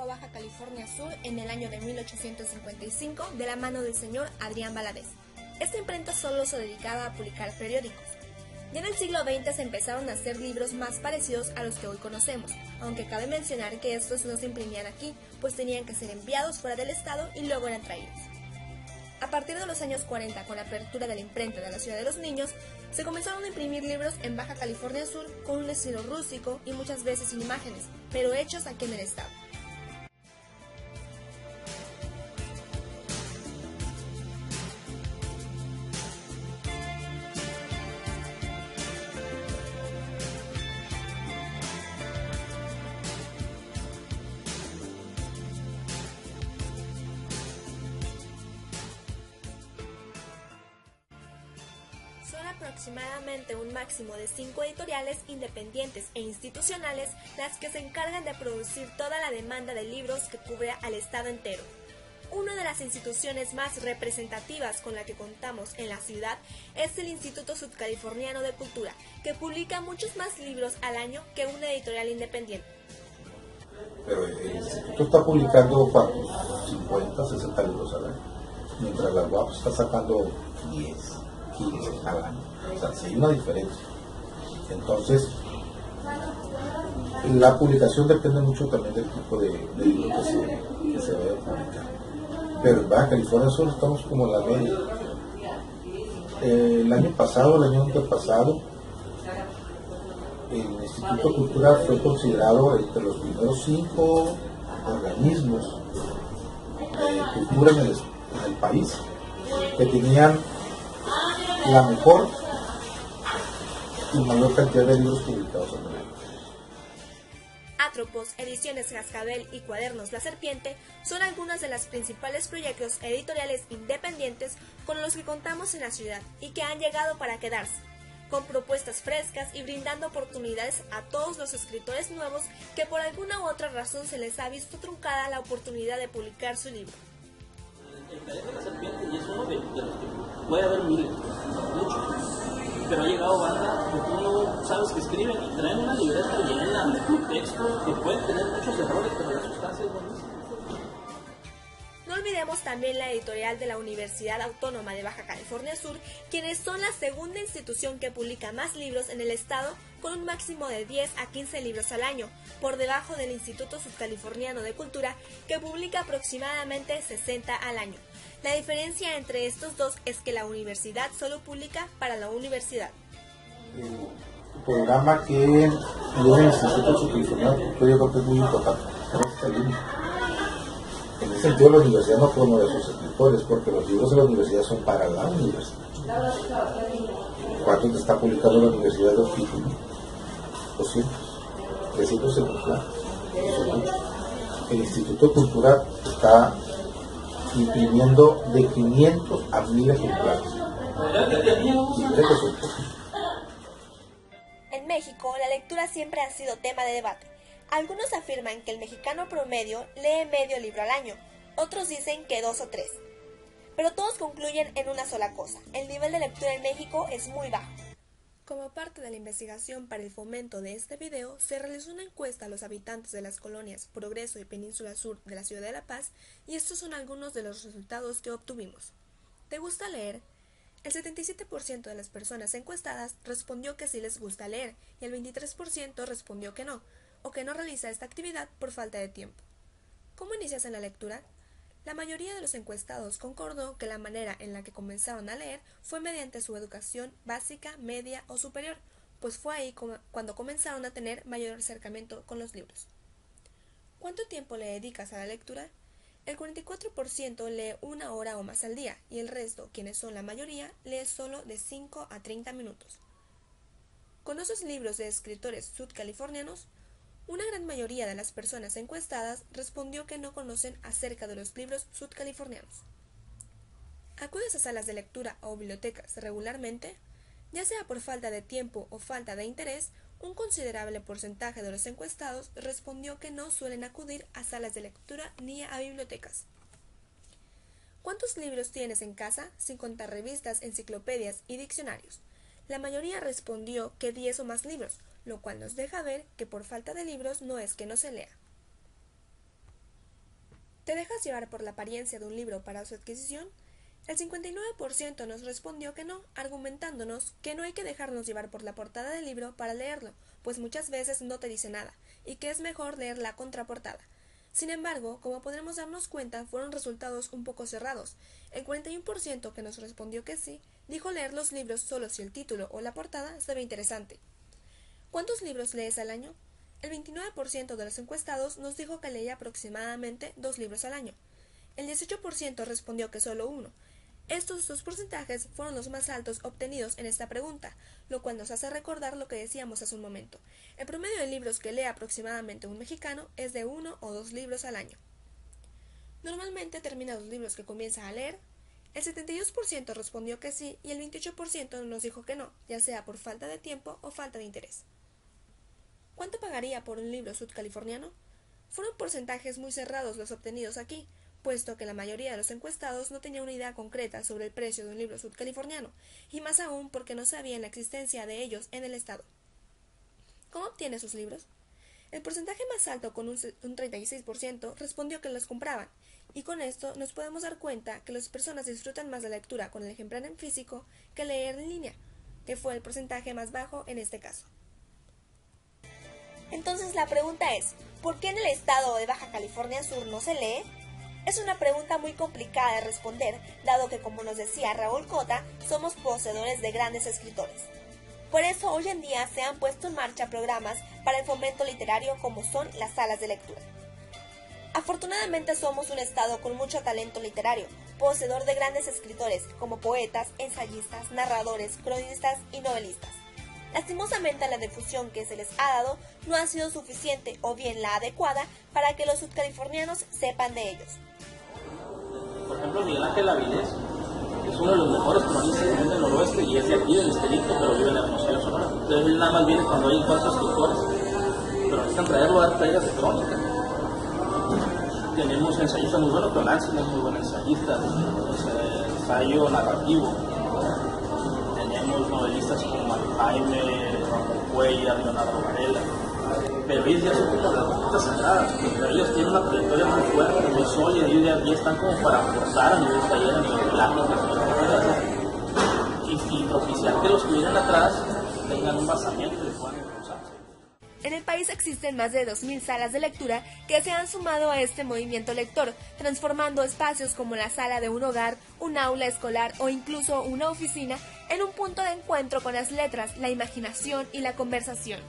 a Baja California Sur en el año de 1855 de la mano del señor Adrián Valadez. Esta imprenta solo se dedicaba a publicar periódicos. Ya en el siglo XX se empezaron a hacer libros más parecidos a los que hoy conocemos, aunque cabe mencionar que estos no se imprimían aquí, pues tenían que ser enviados fuera del estado y luego eran traídos. A partir de los años 40, con la apertura de la imprenta de la Ciudad de los Niños, se comenzaron a imprimir libros en Baja California Sur con un estilo rústico y muchas veces sin imágenes, pero hechos aquí en el estado. Son aproximadamente un máximo de 5 editoriales independientes e institucionales las que se encargan de producir toda la demanda de libros que cubre al estado entero. Una de las instituciones más representativas con la que contamos en la ciudad es el Instituto Sudcaliforniano de Cultura, que publica muchos más libros al año que una editorial independiente. Pero el instituto está publicando 50, 60 libros al año, mientras la UAP está sacando 10, 15 al año. O sea, sí hay una diferencia. Entonces, la publicación depende mucho también del tipo de libro que se vaya a publicar. Pero en Baja California Sur estamos como en la media. El año antepasado, el Instituto de Cultura fue considerado entre los primeros 5 organismos de cultura en el país que tenían la mejor y mayor cantidad de libros publicados en el año. Atropos, Ediciones Cascabel y Cuadernos La Serpiente son algunos de los principales proyectos editoriales independientes con los que contamos en la ciudad y que han llegado para quedarse, con propuestas frescas y brindando oportunidades a todos los escritores nuevos que por alguna u otra razón se les ha visto truncada la oportunidad de publicar su libro. El Taller de la Serpiente y es uno de los que puede haber muchos, pero ha llegado banda que tú no sabes que escriben y traen una libreta llena de textos que pueden tener muchos errores, pero la sustancia es buenísima. No olvidemos también la editorial de la Universidad Autónoma de Baja California Sur, quienes son la segunda institución que publica más libros en el estado con un máximo de 10 a 15 libros al año, por debajo del Instituto Sudcaliforniano de Cultura, que publica aproximadamente 60 al año. La diferencia entre estos dos es que la universidad solo publica para la universidad. El programa que tiene el Instituto Sudcaliforniano de Cultura yo creo que es muy importante en esta línea. En ese sentido, la universidad no promueve a sus escritores, porque los libros de la universidad son para la universidad. ¿Cuánto te está publicando la universidad de títulos? 200, 300 ejemplares. El Instituto de Cultura está imprimiendo de 500 a 1000 ejemplares. En México, la lectura siempre ha sido tema de debate. Algunos afirman que el mexicano promedio lee medio libro al año, otros dicen que 2 o 3. Pero todos concluyen en una sola cosa: el nivel de lectura en México es muy bajo. Como parte de la investigación para el fomento de este video, se realizó una encuesta a los habitantes de las colonias Progreso y Península Sur de la ciudad de La Paz, y estos son algunos de los resultados que obtuvimos. ¿Te gusta leer? El 77% de las personas encuestadas respondió que sí les gusta leer, y el 23% respondió que no, o que no realiza esta actividad por falta de tiempo. ¿Cómo inicias en la lectura? La mayoría de los encuestados concordó que la manera en la que comenzaron a leer fue mediante su educación básica, media o superior, pues fue ahí cuando comenzaron a tener mayor acercamiento con los libros. ¿Cuánto tiempo le dedicas a la lectura? El 44% lee 1 hora o más al día, y el resto, quienes son la mayoría, lee solo de 5 a 30 minutos. ¿Conoces libros de escritores sudcalifornianos? Una gran mayoría de las personas encuestadas respondió que no conocen acerca de los libros sudcalifornianos. ¿Acudes a salas de lectura o bibliotecas regularmente? Ya sea por falta de tiempo o falta de interés, un considerable porcentaje de los encuestados respondió que no suelen acudir a salas de lectura ni a bibliotecas. ¿Cuántos libros tienes en casa, sin contar revistas, enciclopedias y diccionarios? La mayoría respondió que 10 o más libros, lo cual nos deja ver que por falta de libros no es que no se lea. ¿Te dejas llevar por la apariencia de un libro para su adquisición? El 59% nos respondió que no, argumentándonos que no hay que dejarnos llevar por la portada del libro para leerlo, pues muchas veces no te dice nada, y que es mejor leer la contraportada. Sin embargo, como podremos darnos cuenta, fueron resultados un poco cerrados. El 41% que nos respondió que sí, dijo leer los libros solo si el título o la portada se ve interesante. ¿Cuántos libros lees al año? El 29% de los encuestados nos dijo que leía aproximadamente 2 libros al año. El 18% respondió que solo uno. Estos dos porcentajes fueron los más altos obtenidos en esta pregunta, lo cual nos hace recordar lo que decíamos hace un momento. El promedio de libros que lee aproximadamente un mexicano es de 1 o 2 libros al año. Normalmente termina los libros que comienza a leer. El 72% respondió que sí y el 28% nos dijo que no, ya sea por falta de tiempo o falta de interés. ¿Cuánto pagaría por un libro sudcaliforniano? Fueron porcentajes muy cerrados los obtenidos aquí, puesto que la mayoría de los encuestados no tenía una idea concreta sobre el precio de un libro sudcaliforniano, y más aún porque no sabían la existencia de ellos en el estado. ¿Cómo obtiene sus libros? El porcentaje más alto, con un 36%, respondió que los compraban, y con esto nos podemos dar cuenta que las personas disfrutan más la lectura con el ejemplar en físico que leer en línea, que fue el porcentaje más bajo en este caso. Entonces la pregunta es, ¿por qué en el estado de Baja California Sur no se lee? Es una pregunta muy complicada de responder, dado que, como nos decía Raúl Cota, somos poseedores de grandes escritores. Por eso hoy en día se han puesto en marcha programas para el fomento literario como son las salas de lectura. Afortunadamente somos un estado con mucho talento literario, poseedor de grandes escritores como poetas, ensayistas, narradores, cronistas y novelistas. Lastimosamente la difusión que se les ha dado no ha sido suficiente o bien la adecuada para que los sudcalifornianos sepan de ellos. Por ejemplo, Miguel Ángel Avilés es uno de los mejores cronistas del noroeste y es de aquí, del Estelito, pero vive en Hermosillo, Sonora. Entonces él nada más viene cuando hay encuentros escritores, pero necesitan traerlo a dar talleres de crónica. Tenemos ensayistas muy buenos, pero Lance es muy buen ensayista, ensayo narrativo. Tenemos novelistas como Jaime, Ramón Cuellar, Leonardo Varela, pero ellos ya son como las boquitas sagradas, porque ellos tienen una trayectoria muy fuerte, muy sólida, ellos ya están como para aportar a nivel taller, a nivel plática, y propiciar que los que vienen atrás tengan un basamiento y puedan impulsarse. En el país existen más de 2.000 salas de lectura que se han sumado a este movimiento lector, transformando espacios como la sala de un hogar, un aula escolar o incluso una oficina en un punto de encuentro con las letras, la imaginación y la conversación.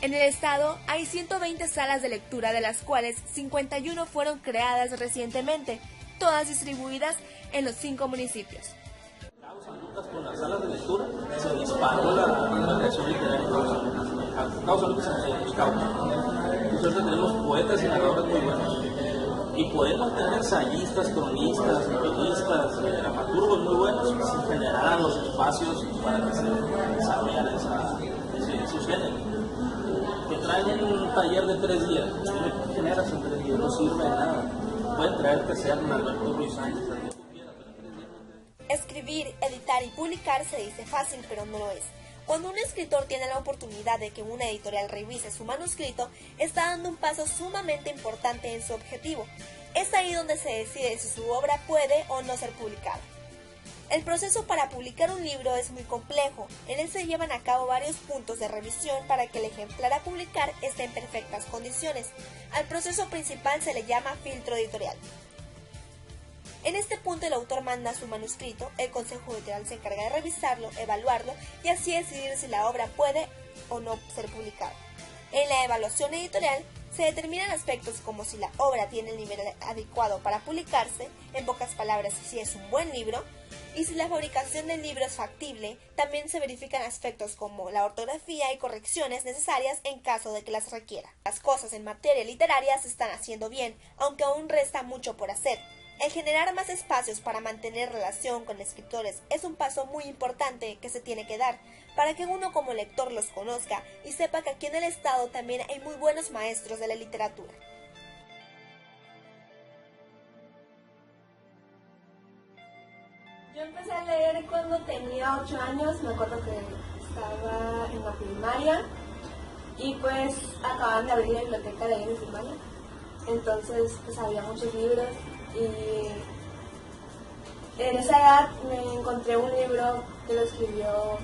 En el estado hay 120 salas de lectura, de las cuales 51 fueron creadas recientemente, todas distribuidas en los 5 municipios. Con las salas de lectura se disparó la creación literaria en Causa Lucas en los Caucas. Nosotros tenemos poetas y narradores muy buenos. Y podemos tener ensayistas, cronistas, novelistas, dramaturgos muy buenos si generaran los espacios para que se desarrollara esos géneros. Que traen un taller de 3 días, ¿qué generas en 3 días? No sirve de nada. Pueden traerte ser un Alberto Ruiz Sánchez. Escribir, editar y publicar se dice fácil, pero no lo es. Cuando un escritor tiene la oportunidad de que una editorial revise su manuscrito, está dando un paso sumamente importante en su objetivo. Es ahí donde se decide si su obra puede o no ser publicada. El proceso para publicar un libro es muy complejo. En él se llevan a cabo varios puntos de revisión para que el ejemplar a publicar esté en perfectas condiciones. Al proceso principal se le llama filtro editorial. En este punto el autor manda su manuscrito, el consejo editorial se encarga de revisarlo, evaluarlo y así decidir si la obra puede o no ser publicada. En la evaluación editorial se determinan aspectos como si la obra tiene el nivel adecuado para publicarse, en pocas palabras si es un buen libro, y si la fabricación del libro es factible. También se verifican aspectos como la ortografía y correcciones necesarias en caso de que las requiera. Las cosas en materia literaria se están haciendo bien, aunque aún resta mucho por hacer. El generar más espacios para mantener relación con escritores es un paso muy importante que se tiene que dar, para que uno como lector los conozca y sepa que aquí en el estado también hay muy buenos maestros de la literatura. Yo empecé a leer cuando tenía 8 años, me acuerdo que estaba en la primaria y pues acaban de abrir la biblioteca de ahí en mi primaria. entonces pues había muchos libros y en esa edad me encontré un libro que lo escribió,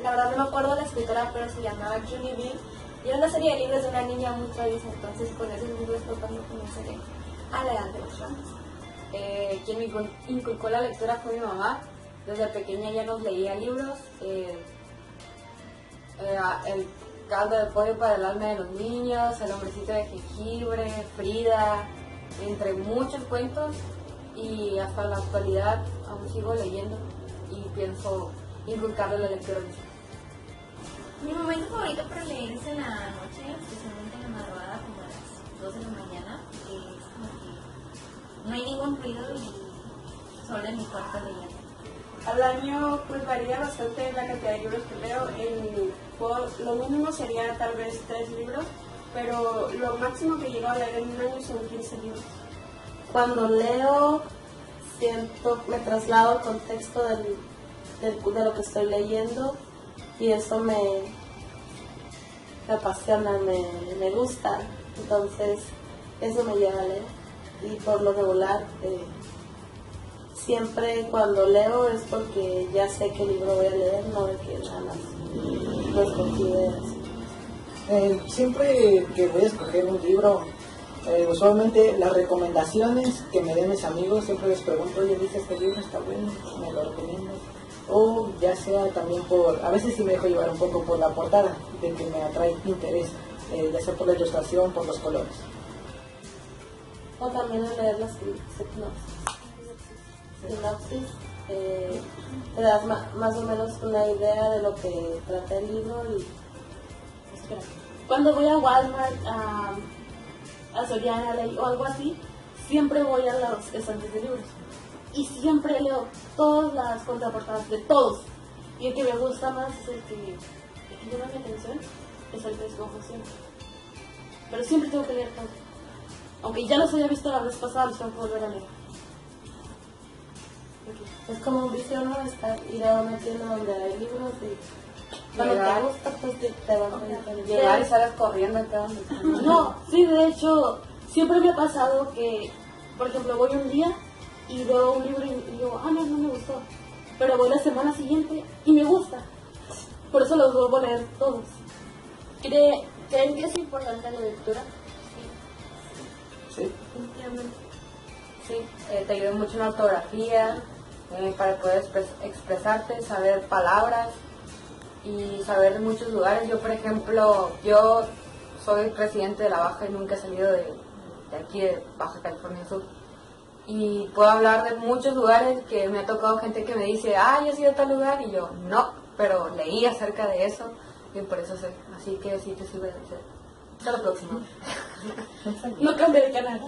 la verdad no me acuerdo la escritora, pero se llamaba Julie Bill y era una serie de libros de una niña muy traviesa, entonces con esos libros fue cuando comencé a la edad de los ramos. Quien me inculcó la lectura fue mi mamá. Desde pequeña ya nos leía libros, el caldo de pollo para el alma de los niños, el hombrecito de jengibre, Frida, entre muchos cuentos, y hasta la actualidad aún sigo leyendo y pienso inculcarle la lectura. Mi momento favorito para leer es en la noche, especialmente en la madrugada, como a las 2 de la mañana, que es como que no hay ningún ruido y solo en mi cuarto leyendo. Al año pues varía bastante la cantidad de libros que leo. Lo mínimo sería tal vez 3 libros, pero lo máximo que llego a leer en un año son 15 libros. Cuando leo, me traslado al contexto de lo que estoy leyendo y eso me apasiona, me gusta, entonces eso me lleva a leer. Y por lo regular, siempre cuando leo es porque ya sé qué libro voy a leer, no de que nada más lo escogí de así. Siempre que voy a escoger un libro, usualmente las recomendaciones que me den mis amigos, siempre les pregunto, oye, dice este libro está bueno, me lo recomiendo. O ya sea también a veces sí me dejo llevar un poco por la portada, de que me atrae interés, ya sea por la ilustración, por los colores. O también leer las sinopsis, te das más o menos una idea de lo que trata el libro. Y cuando voy a Walmart, a Soriana o algo así, siempre voy a los estantes de libros y siempre leo todas las contraportadas de todos, y el que me gusta más es el que llama mi atención, es el que escojo siempre, pero siempre tengo que leer todo, aunque ya los haya visto la vez pasada, los tengo que volver a leer. Es como un vicio, ¿no? Ir a una tienda donde hay libros y cuando te gusta, pues te vas a llegar y sales corriendo acá donde están. No, sí, de hecho, siempre me ha pasado que, por ejemplo, voy un día y veo un libro y digo, no me gustó, pero voy la semana siguiente y me gusta, por eso los vuelvo a leer todos. ¿Creen que es importante la lectura? Sí. Sí, te ayuda mucho en la ortografía, para poder expresarte, saber palabras y saber de muchos lugares. Yo, por ejemplo, yo soy residente de La Baja y nunca he salido de aquí, de Baja California Sur. Y puedo hablar de muchos lugares que me ha tocado gente que me dice, yo he ido a tal lugar, y yo, no, pero leí acerca de eso y por eso sé. Así que sí te sirve de ser. Hasta la próxima. No cambié de canal.